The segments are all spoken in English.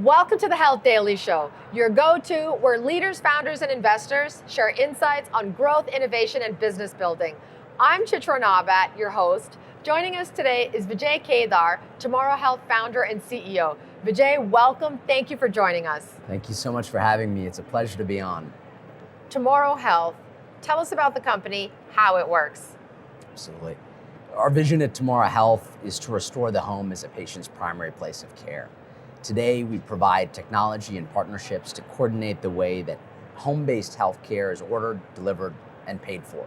Welcome to the Health Daily Show, your go-to where leaders, founders, and investors share insights on growth, innovation, and business building. I'm Chitra Nabat, your host. Joining us today is Vijay Kedar, Tomorrow Health founder and CEO. Vijay, welcome. Thank you for joining us. Thank you so much for having me. It's a pleasure to be on. Tomorrow Health, tell us about the company, how it works. Absolutely. Our vision at Tomorrow Health is to restore the home as a patient's primary place of care. Today, we provide technology and partnerships to coordinate the way that home-based healthcare is ordered, delivered, and paid for.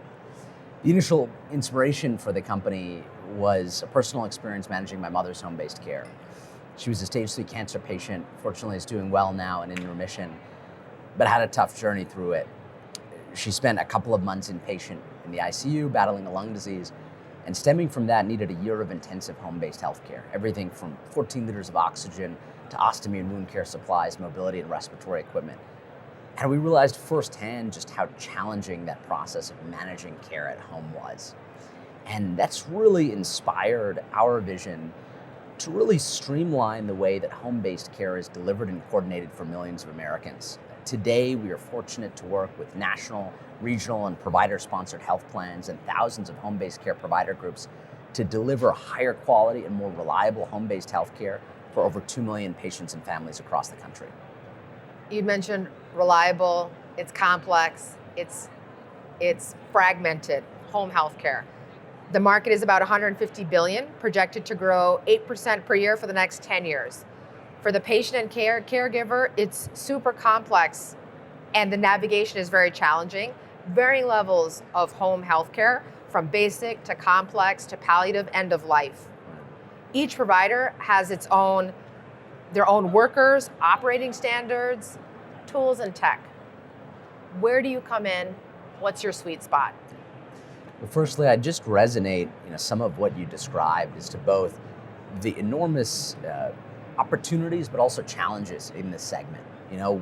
The initial inspiration for the company was a personal experience managing my mother's home-based care. She was a stage 3 cancer patient, fortunately is doing well now and in remission, but had a tough journey through it. She spent a couple of months inpatient in the ICU battling a lung disease, and stemming from that needed a year of intensive home-based healthcare, everything from 14 liters of oxygen to ostomy and wound care supplies, mobility and respiratory equipment. And we realized firsthand just how challenging that process of managing care at home was. And that's really inspired our vision to really streamline the way that home-based care is delivered and coordinated for millions of Americans. Today, we are fortunate to work with national, regional, and provider-sponsored health plans and thousands of home-based care provider groups to deliver higher quality and more reliable home-based health care for over 2 million patients and families across the country. You mentioned reliable, it's complex, it's fragmented, home healthcare. The market is about $150 billion, projected to grow 8% per year for the next 10 years. For the patient and caregiver, it's super complex and the navigation is very challenging. Varying levels of home healthcare, from basic to complex to palliative, end of life. Each provider has their own workers, operating standards, tools, and tech. Where do you come in? What's your sweet spot? Well, firstly, I just resonate, some of what you described as to both the enormous opportunities, but also challenges in this segment.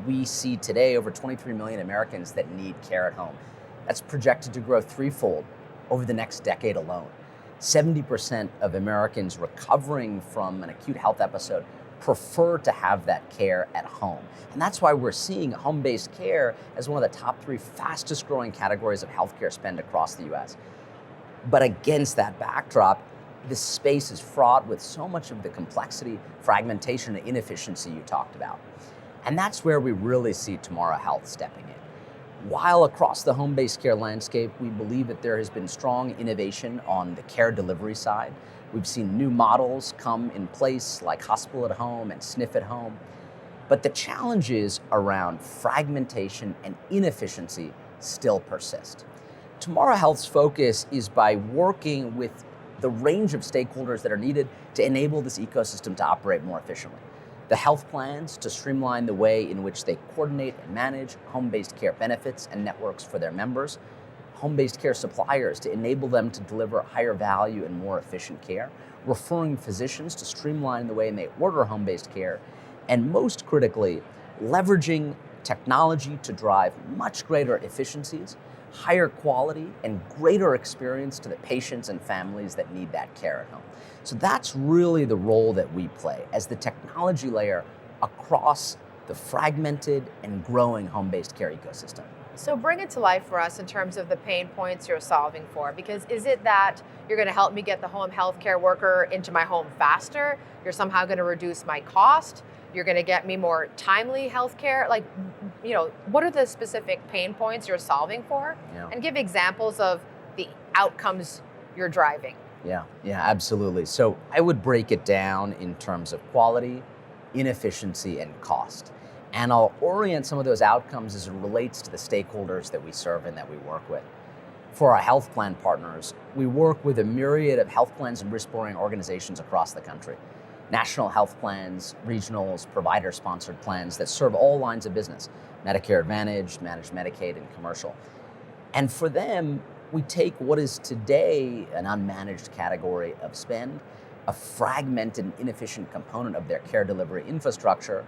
We see today over 23 million Americans that need care at home. That's projected to grow threefold over the next decade alone. 70% of Americans recovering from an acute health episode prefer to have that care at home. And that's why we're seeing home-based care as one of the top 3 fastest growing categories of healthcare spend across the US. But against that backdrop, this space is fraught with so much of the complexity, fragmentation, and inefficiency you talked about. And that's where we really see Tomorrow Health stepping in. While across the home-based care landscape, we believe that there has been strong innovation on the care delivery side. We've seen new models come in place like hospital at home and SNF at home. But the challenges around fragmentation and inefficiency still persist. Tomorrow Health's focus is by working with the range of stakeholders that are needed to enable this ecosystem to operate more efficiently. The health plans to streamline the way in which they coordinate and manage home-based care benefits and networks for their members. Home-based care suppliers to enable them to deliver higher value and more efficient care. Referring physicians to streamline the way they order home-based care. And most critically, leveraging technology to drive much greater efficiencies, higher quality, and greater experience to the patients and families that need that care at home. So that's really the role that we play as the technology layer across the fragmented and growing home-based care ecosystem. So bring it to life for us in terms of the pain points you're solving for, because is it that you're going to help me get the home healthcare worker into my home faster? You're somehow going to reduce my cost? You're going to get me more timely healthcare? What are the specific pain points you're solving for? Yeah. And give examples of the outcomes you're driving. Yeah, absolutely. So I would break it down in terms of quality, inefficiency, and cost. And I'll orient some of those outcomes as it relates to the stakeholders that we serve and that we work with. For our health plan partners, we work with a myriad of health plans and risk-bearing organizations across the country. National health plans, regionals, provider-sponsored plans that serve all lines of business, Medicare Advantage, Managed Medicaid, and commercial. And for them, we take what is today an unmanaged category of spend, a fragmented and inefficient component of their care delivery infrastructure,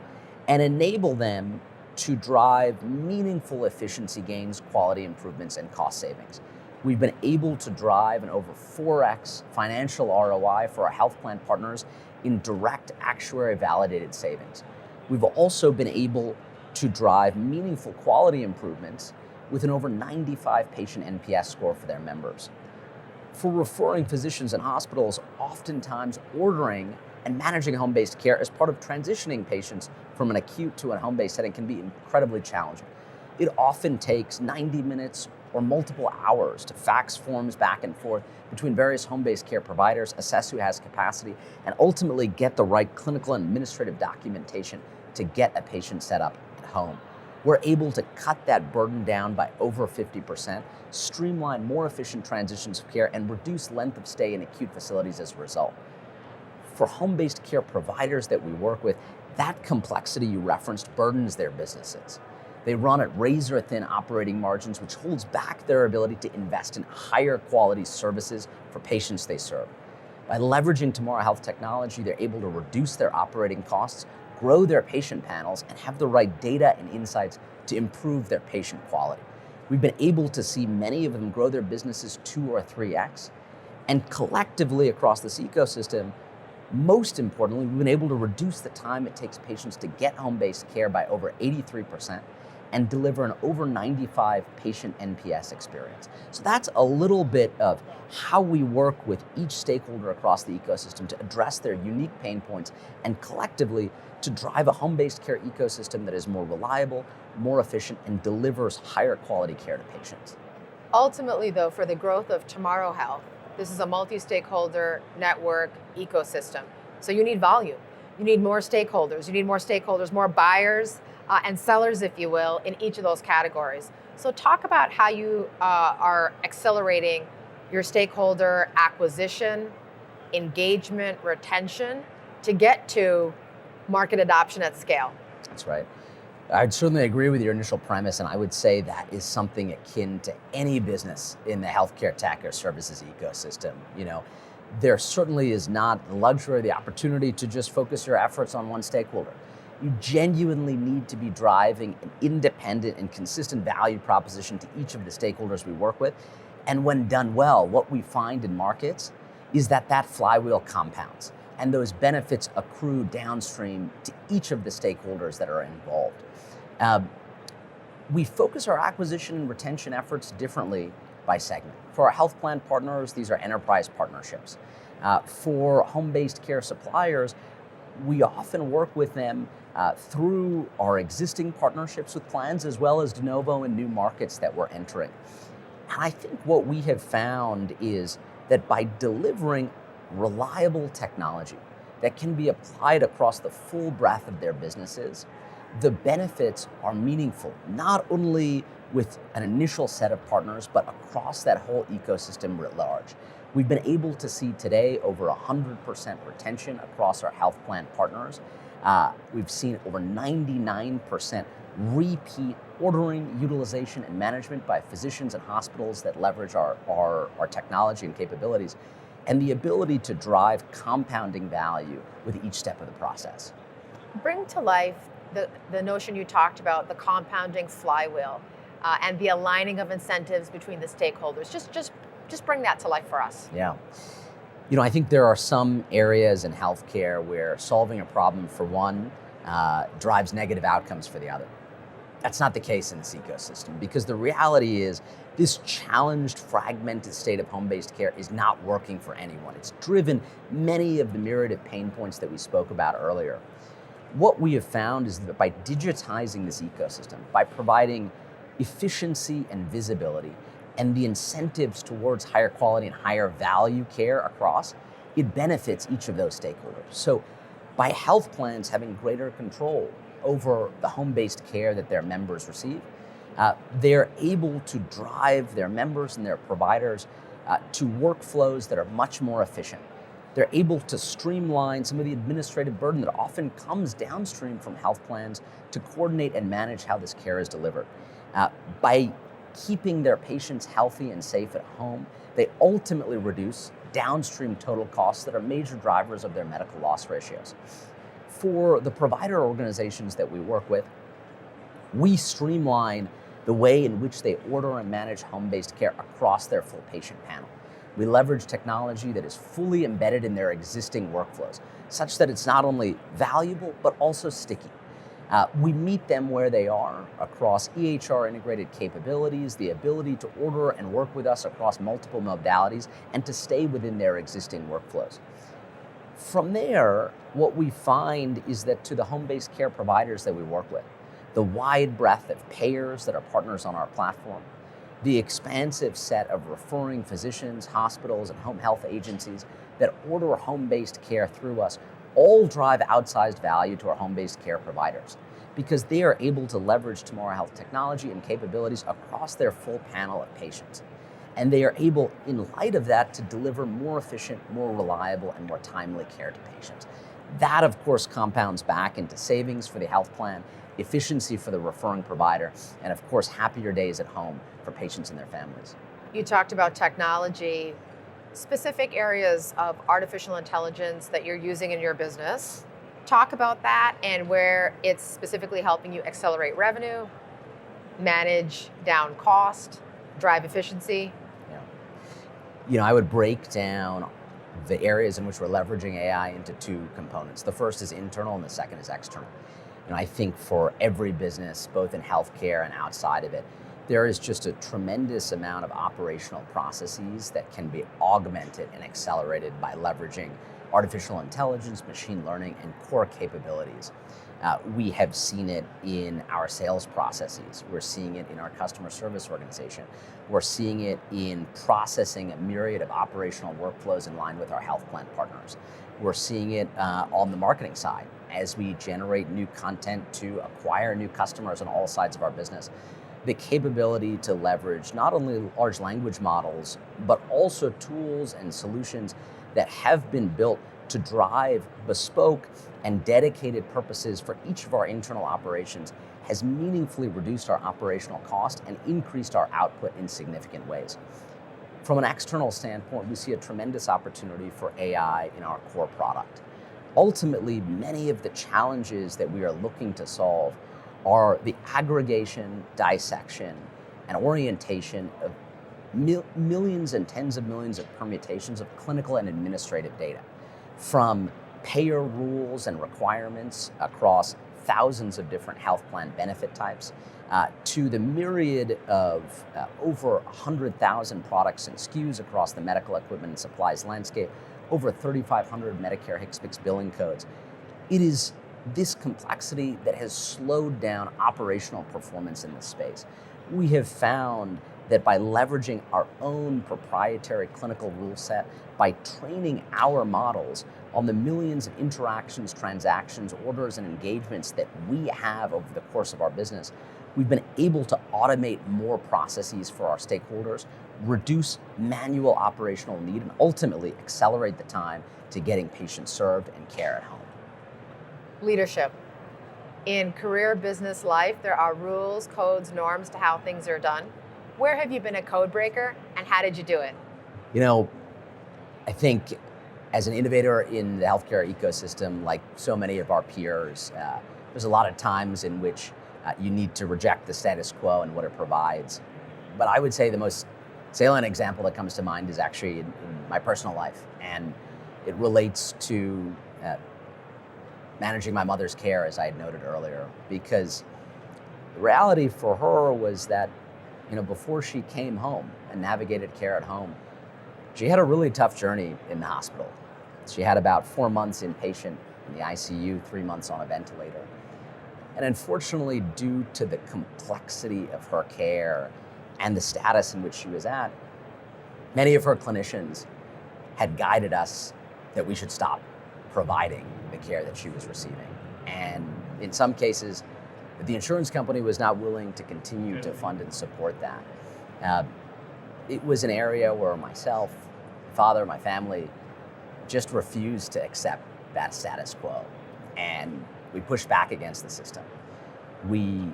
and enable them to drive meaningful efficiency gains, quality improvements, and cost savings. We've been able to drive an over 4x financial ROI for our health plan partners in direct actuary validated savings. We've also been able to drive meaningful quality improvements with an over 95 patient NPS score for their members. For referring physicians and hospitals, oftentimes ordering and managing home-based care as part of transitioning patients from an acute to a home-based setting can be incredibly challenging. It often takes 90 minutes or multiple hours to fax forms back and forth between various home-based care providers, assess who has capacity, and ultimately get the right clinical and administrative documentation to get a patient set up at home. We're able to cut that burden down by over 50%, streamline more efficient transitions of care, and reduce length of stay in acute facilities as a result. For home-based care providers that we work with, that complexity you referenced burdens their businesses. They run at razor-thin operating margins, which holds back their ability to invest in higher quality services for patients they serve. By leveraging Tomorrow Health technology, they're able to reduce their operating costs, grow their patient panels, and have the right data and insights to improve their patient quality. We've been able to see many of them grow their businesses 2 or 3x, and collectively across this ecosystem, most importantly, we've been able to reduce the time it takes patients to get home-based care by over 83% and deliver an over 95 patient NPS experience. So that's a little bit of how we work with each stakeholder across the ecosystem to address their unique pain points and collectively to drive a home-based care ecosystem that is more reliable, more efficient, and delivers higher quality care to patients. Ultimately, though, for the growth of Tomorrow Health, this is a multi-stakeholder network ecosystem. So you need volume. You need more stakeholders. You need more stakeholders, more buyers and sellers, if you will, in each of those categories. So talk about how you are accelerating your stakeholder acquisition, engagement, retention to get to market adoption at scale. That's right. I'd certainly agree with your initial premise, and I would say that is something akin to any business in the healthcare tech or services ecosystem. There certainly is not the luxury or the opportunity to just focus your efforts on one stakeholder. You genuinely need to be driving an independent and consistent value proposition to each of the stakeholders we work with. And when done well, what we find in markets is that flywheel compounds and those benefits accrue downstream to each of the stakeholders that are involved. We focus our acquisition and retention efforts differently by segment. For our health plan partners, these are enterprise partnerships. For home-based care suppliers, we often work with them through our existing partnerships with plans as well as de novo and new markets that we're entering. And I think what we have found is that by delivering reliable technology that can be applied across the full breadth of their businesses, the benefits are meaningful, not only with an initial set of partners, but across that whole ecosystem writ large. We've been able to see today over 100% retention across our health plan partners. We've seen over 99% repeat ordering, utilization, and management by physicians and hospitals that leverage our technology and capabilities, and the ability to drive compounding value with each step of the process. Bring to life the notion you talked about, the compounding flywheel, and the aligning of incentives between the stakeholders. Just bring that to life for us. Yeah. I think there are some areas in healthcare where solving a problem for one drives negative outcomes for the other. That's not the case in this ecosystem, because the reality is this challenged, fragmented state of home-based care is not working for anyone. It's driven many of the myriad of pain points that we spoke about earlier. What we have found is that by digitizing this ecosystem, by providing efficiency and visibility, and the incentives towards higher quality and higher value care across, it benefits each of those stakeholders. So by health plans having greater control over the home-based care that their members receive, they're able to drive their members and their providers to workflows that are much more efficient. They're able to streamline some of the administrative burden that often comes downstream from health plans to coordinate and manage how this care is delivered. By keeping their patients healthy and safe at home, they ultimately reduce downstream total costs that are major drivers of their medical loss ratios. For the provider organizations that we work with, we streamline the way in which they order and manage home-based care across their full patient panel. We leverage technology that is fully embedded in their existing workflows, such that it's not only valuable, but also sticky. We meet them where they are across EHR integrated capabilities, the ability to order and work with us across multiple modalities, and to stay within their existing workflows. From there, what we find is that to the home-based care providers that we work with, the wide breadth of payers that are partners on our platform, the expansive set of referring physicians, hospitals, and home health agencies that order home-based care through us all drive outsized value to our home-based care providers because they are able to leverage Tomorrow Health technology and capabilities across their full panel of patients. And they are able, in light of that, to deliver more efficient, more reliable, and more timely care to patients. That, of course, compounds back into savings for the health plan, efficiency for the referring provider, and of course, happier days at home for patients and their families. You talked about technology, specific areas of artificial intelligence that you're using in your business. Talk about that and where it's specifically helping you accelerate revenue, manage down cost, drive efficiency. Yeah. I would break down the areas in which we're leveraging AI into two components. The first is internal and the second is external. I think for every business, both in healthcare and outside of it, there is just a tremendous amount of operational processes that can be augmented and accelerated by leveraging artificial intelligence, machine learning, and core capabilities. We have seen it in our sales processes. We're seeing it in our customer service organization. We're seeing it in processing a myriad of operational workflows in line with our health plan partners. We're seeing it on the marketing side as we generate new content to acquire new customers on all sides of our business. The capability to leverage not only large language models, but also tools and solutions that have been built to drive bespoke and dedicated purposes for each of our internal operations has meaningfully reduced our operational cost and increased our output in significant ways. From an external standpoint, we see a tremendous opportunity for AI in our core product. Ultimately, many of the challenges that we are looking to solve are the aggregation, dissection, and orientation of millions and tens of millions of permutations of clinical and administrative data, from payer rules and requirements across thousands of different health plan benefit types, to the myriad of over 100,000 products and SKUs across the medical equipment and supplies landscape, over 3,500 Medicare HCPCS billing codes. It is this complexity that has slowed down operational performance in this space. We have found that by leveraging our own proprietary clinical rule set, by training our models on the millions of interactions, transactions, orders, and engagements that we have over the course of our business, we've been able to automate more processes for our stakeholders, reduce manual operational need, and ultimately accelerate the time to getting patients served and care at home. Leadership. In career business life, there are rules, codes, norms to how things are done. Where have you been a code breaker and how did you do it? I think as an innovator in the healthcare ecosystem, like so many of our peers, there's a lot of times in which you need to reject the status quo and what it provides. But I would say the most salient example that comes to mind is actually in my personal life. And it relates to managing my mother's care, as I had noted earlier, because the reality for her was that, before she came home and navigated care at home, she had a really tough journey in the hospital. She had about 4 months inpatient in the ICU, 3 months on a ventilator. And unfortunately, due to the complexity of her care and the status in which she was at, many of her clinicians had guided us that we should stop providing the care that she was receiving. And in some cases, the insurance company was not willing to continue to fund and support that. It was an area where myself, my father, my family just refused to accept that status quo. And we pushed back against the system. We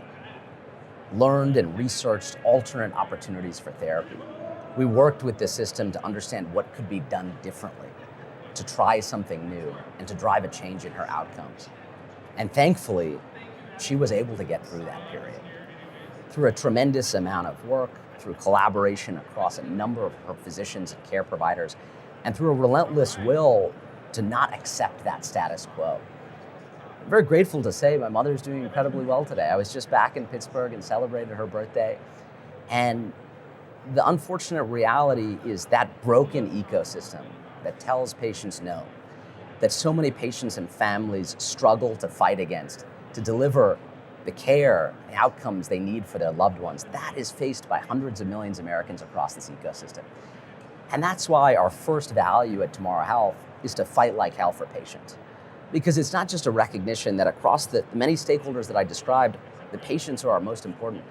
learned and researched alternate opportunities for therapy. We worked with the system to understand what could be done differently, to try something new, and to drive a change in her outcomes. And thankfully, she was able to get through that period. Through a tremendous amount of work, through collaboration across a number of her physicians and care providers, and through a relentless will to not accept that status quo. very grateful to say my mother's doing incredibly well today. I was just back in Pittsburgh and celebrated her birthday. And the unfortunate reality is that broken ecosystem that tells patients no, that so many patients and families struggle to fight against, to deliver the care, the outcomes they need for their loved ones, that is faced by hundreds of millions of Americans across this ecosystem. And that's why our first value at Tomorrow Health is to fight like hell for patients. Because it's not just a recognition that across the many stakeholders that I described, the patients are our most important,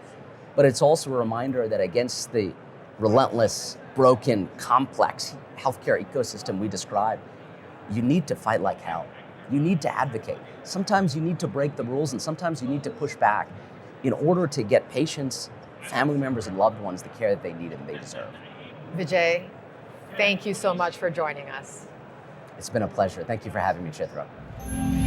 but it's also a reminder that against the relentless, broken, complex healthcare ecosystem we describe, you need to fight like hell. You need to advocate. Sometimes you need to break the rules, and sometimes you need to push back in order to get patients, family members, and loved ones the care that they need and they deserve. Vijay, thank you so much for joining us. It's been a pleasure. Thank you for having me, Chitra.